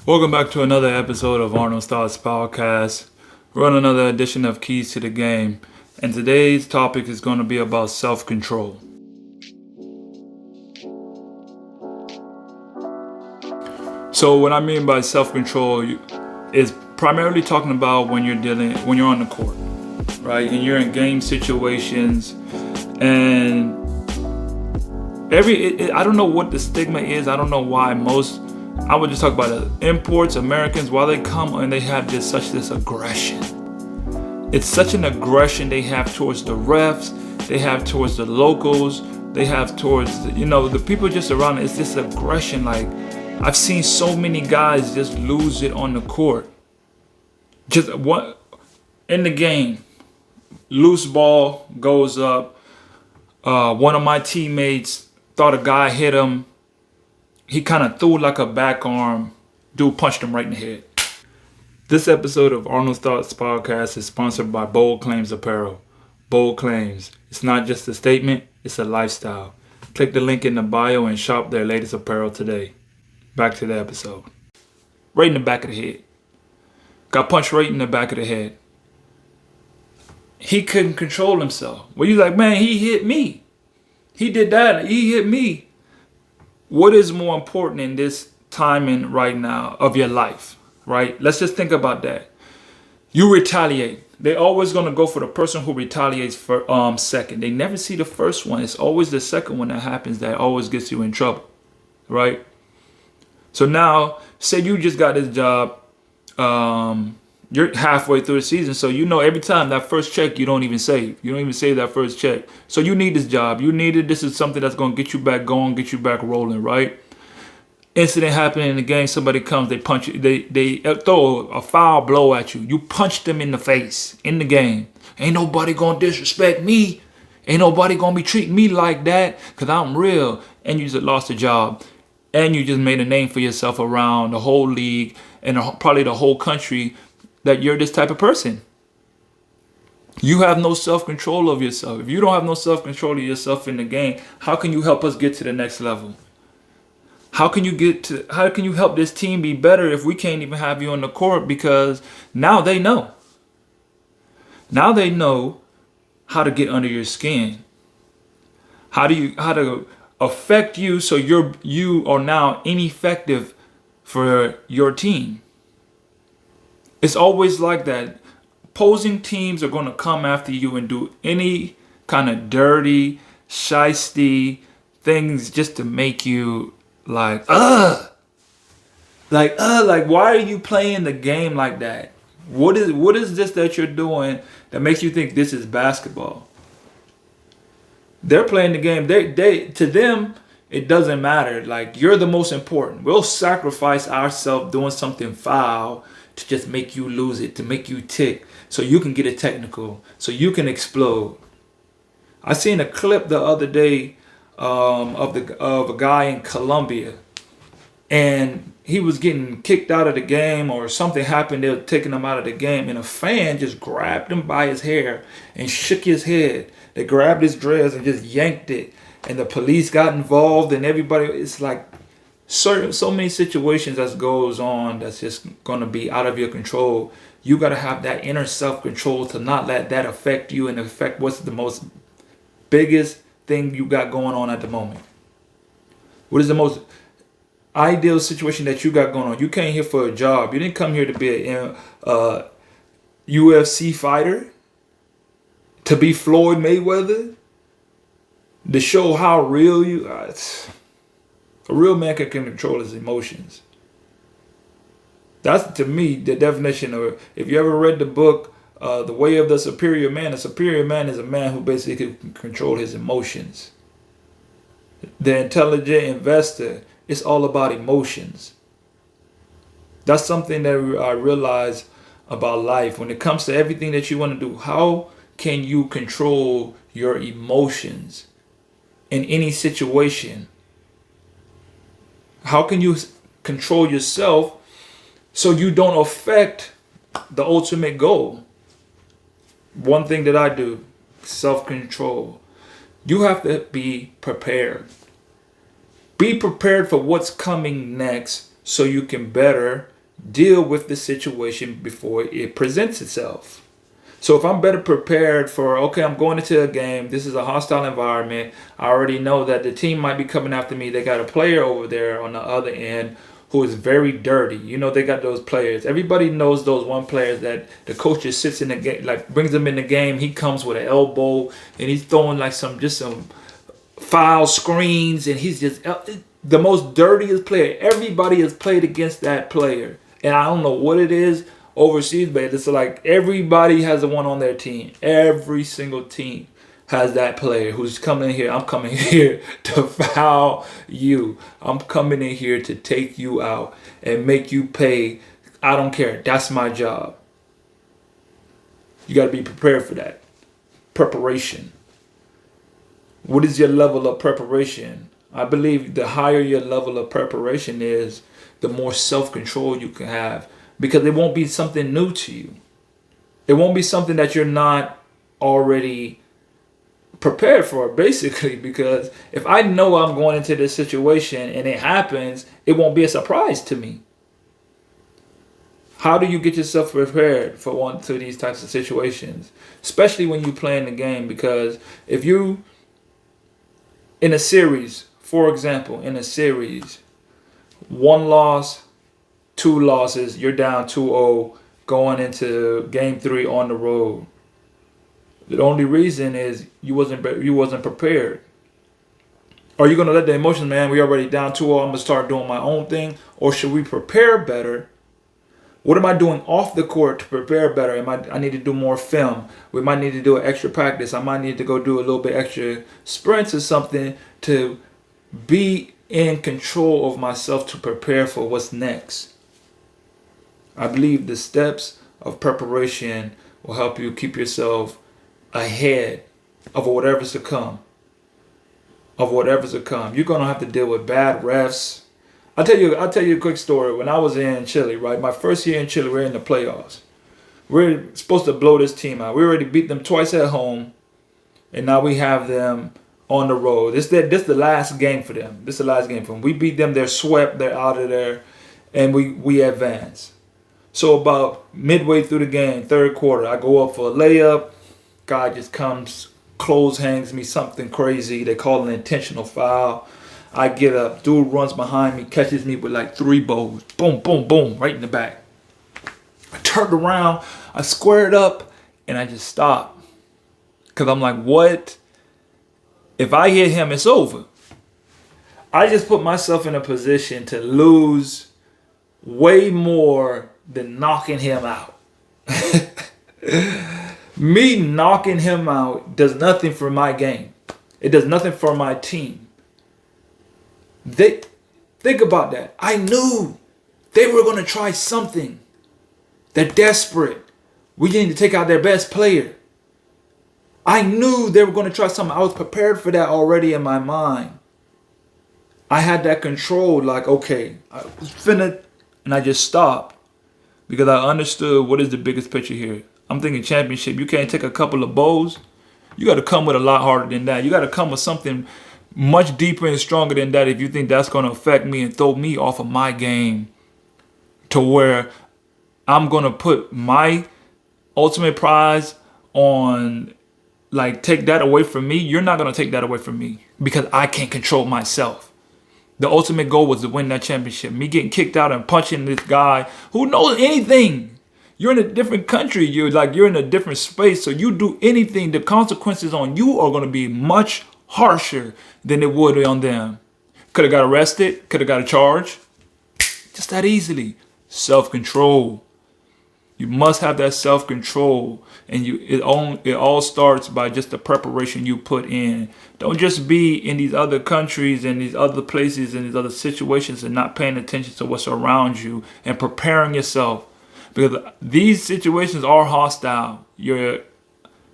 Welcome back to another episode of Arnold's Thoughts Podcast. We're on another edition of Keys to the Game, and today's topic is going to be about self-control. So what I mean by self-control is primarily talking about when you're on the court, right? And you're in game situations, and I don't know what the stigma is. I don't know why I would just talk about it. Imports, Americans, while they come and they have this aggression. It's such an aggression they have towards the refs, they have towards the locals, they have towards the people just around it. It's this aggression. Like, I've seen so many guys just lose it on the court. Just what in the game, loose ball goes up. One of my teammates thought a guy hit him. He kind of threw like a back arm. Dude punched him right in the head. This episode of Arnold's Thoughts Podcast is sponsored by Boldclaims Apparel. Boldclaims. It's not just a statement, it's a lifestyle. Click the link in the bio and shop their latest apparel today. Back to the episode. Right in the back of the head. Got punched right in the back of the head. He couldn't control himself. Well, you're like, man, he hit me. He did that. He hit me. What is more important in this timing right now of your life, right? Let's just think about that. You retaliate. They're always going to go for the person who retaliates for second. They never see the first one. It's always the second one that happens that always gets you in trouble, right? So now, say you just got this job. You're halfway through the season, so every time that first check you don't even save. You don't even save that first check. So you need this job. You need it. This is something that's going to get you back going, get you back rolling, right? Incident happening in the game. Somebody comes, they punch you. They throw a foul blow at you. You punch them in the face in the game. Ain't nobody going to disrespect me. Ain't nobody going to be treating me like that because I'm real. And you just lost a job. And you just made a name for yourself around the whole league and probably the whole country that you're this type of person. You have no self-control of yourself. If you don't have no self-control of yourself in the game, how can you help us get to the next level? How can you help this team be better if we can't even have you on the court? Because now they know. Now they know how to get under your skin. How to affect you so you are now ineffective for your team. It's always like that. Opposing teams are going to come after you and do any kind of dirty, shiesty things just to make you like, why are you playing the game like that? What is this that you're doing that makes you think this is basketball? They're playing the game. They to them, it doesn't matter. Like, you're the most important. We'll sacrifice ourselves doing something foul to just make you lose it, to make you tick, so you can get a technical, so you can explode. I seen a clip the other day of a guy in Colombia, and he was getting kicked out of the game, or something happened. They were taking him out of the game, and a fan just grabbed him by his hair and shook his head. They grabbed his dress and just yanked it, and the police got involved, and everybody. It's like so many situations that goes on that's just going to be out of your control. You got to have that inner self-control to not let that affect you and affect what's the most biggest thing you got going on at the moment. What is the most ideal situation that you got going on? You came here for a job. You didn't come here to be a UFC fighter, to be Floyd Mayweather, to show how real you are. A real man can control his emotions. That's, to me, the definition of, if you ever read the book, The Way of the Superior Man, a superior man is a man who basically can control his emotions. The intelligent investor, it's all about emotions. That's something that I realize about life. When it comes to everything that you want to do, how can you control your emotions in any situation? How can you control yourself so you don't affect the ultimate goal? One thing that I do, self-control. You have to be prepared. Be prepared for what's coming next so you can better deal with the situation before it presents itself. So if I'm better prepared for, okay, I'm going into a game, this is a hostile environment, I already know that the team might be coming after me. They got a player over there on the other end who is very dirty. You know, they got those players. Everybody knows those one players that the coach just sits in the game, like brings them in the game. He comes with an elbow and he's throwing like some foul screens, and he's just the most dirtiest player. Everybody has played against that player. And I don't know what it is overseas, but it's like everybody has the one on their team. Every single team has that player who's coming in here. I'm coming here to foul you. I'm coming in here to take you out and make you pay. I don't care. That's my job. You got to be prepared for that. Preparation. What is your level of preparation? I believe the higher your level of preparation is, the more self-control you can have, because it won't be something new to you. It won't be something that you're not already prepared for, basically, because if I know I'm going into this situation and it happens, it won't be a surprise to me. How do you get yourself prepared for one to these types of situations, especially when you play in the game? Because if you, in a series, for example, in a series, 1 loss, 2 losses, you're down 2-0 going into game 3 on the road. The only reason is you wasn't prepared. Are you gonna let the emotions, man, we already down 2-0, I'm gonna start doing my own thing? Or should we prepare better? What am I doing off the court to prepare better? I need to do more film. We might need to do an extra practice. I might need to go do a little bit extra sprints or something to be in control of myself to prepare for what's next. I believe the steps of preparation will help you keep yourself ahead of whatever's to come. You're gonna have to deal with bad refs. I'll tell you a quick story. When I was in Chile, right? My first year in Chile, we're in the playoffs. We're supposed to blow this team out. We already beat them twice at home, and now we have them on the road. This the last game for them. We beat them, they're swept, they're out of there, and we advance. So about midway through the game, third quarter, I go up for a layup. Guy just comes, close hangs me something crazy. They call it an intentional foul. I get up, dude runs behind me, catches me with like 3 bows. Boom, boom, boom, right in the back. I turned around, I squared up, and I just stopped. Because I'm like, what? If I hit him, it's over. I just put myself in a position to lose way more than knocking him out. Me knocking him out does nothing for my game. It does nothing for my team. Think about that. I knew they were going to try something. They're desperate. We need to take out their best player. I knew they were going to try something. I was prepared for that already in my mind. I had that control, like, okay, I was finna, and I just stopped because I understood what is the biggest picture here. I'm thinking championship. You can't take a couple of bows. You got to come with a lot harder than that. You got to come with something much deeper and stronger than that if you think that's going to affect me and throw me off of my game to where I'm going to put my ultimate prize on, like, take that away from me. You're not going to take that away from me because I can't control myself. The ultimate goal was to win that championship. Me getting kicked out and punching this guy who knows anything. You're in a different country. You're in a different space. So you do anything, the consequences on you are going to be much harsher than it would on them. Could have got arrested. Could have got a charge. Just that easily. Self-control. You must have that self-control, and it all starts by just the preparation you put in. Don't just be in these other countries and these other places and these other situations and not paying attention to what's around you and preparing yourself, because these situations are hostile. You're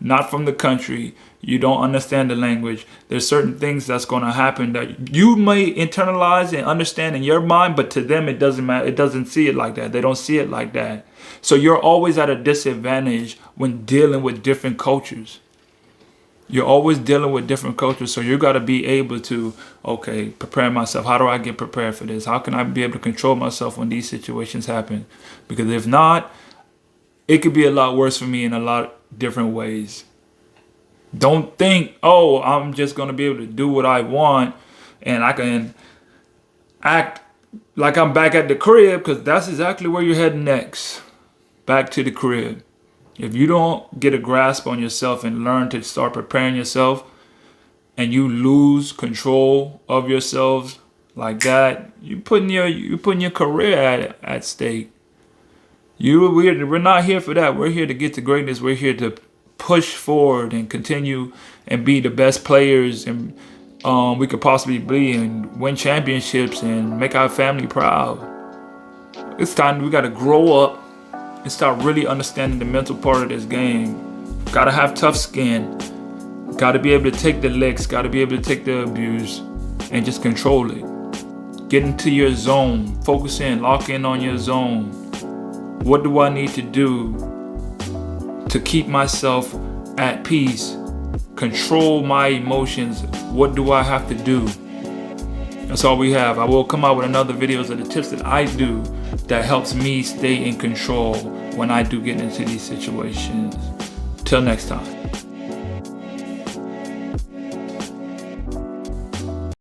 not from the country. You don't understand the language. There's certain things that's going to happen that you may internalize and understand in your mind, but to them it doesn't matter. It doesn't see it like that. They don't see it like that. So you're always at a disadvantage when dealing with different cultures. You're always dealing with different cultures, so you got to be able to, okay, prepare myself. How do I get prepared for this? How can I be able to control myself when these situations happen? Because if not, it could be a lot worse for me in a lot of different ways. Don't think, oh, I'm just going to be able to do what I want and I can act like I'm back at the crib, because that's exactly where you're heading next. Back to the crib. If you don't get a grasp on yourself and learn to start preparing yourself, and you lose control of yourselves like that, you're putting your career at stake. We're not here for that. We're here to get to greatness. We're here to push forward and continue and be the best players and we could possibly be, and win championships and make our family proud. It's time we got to grow up and start really understanding the mental part of this game. Got to have tough skin. Got to be able to take the licks. Got to be able to take the abuse and just control it. Get into your zone. Focus in. Lock in on your zone. What do I need to do to keep myself at peace? Control my emotions. What do I have to do? That's all we have. I will come out with another videos of the tips that I do that helps me stay in control when I do get into these situations. Till next time.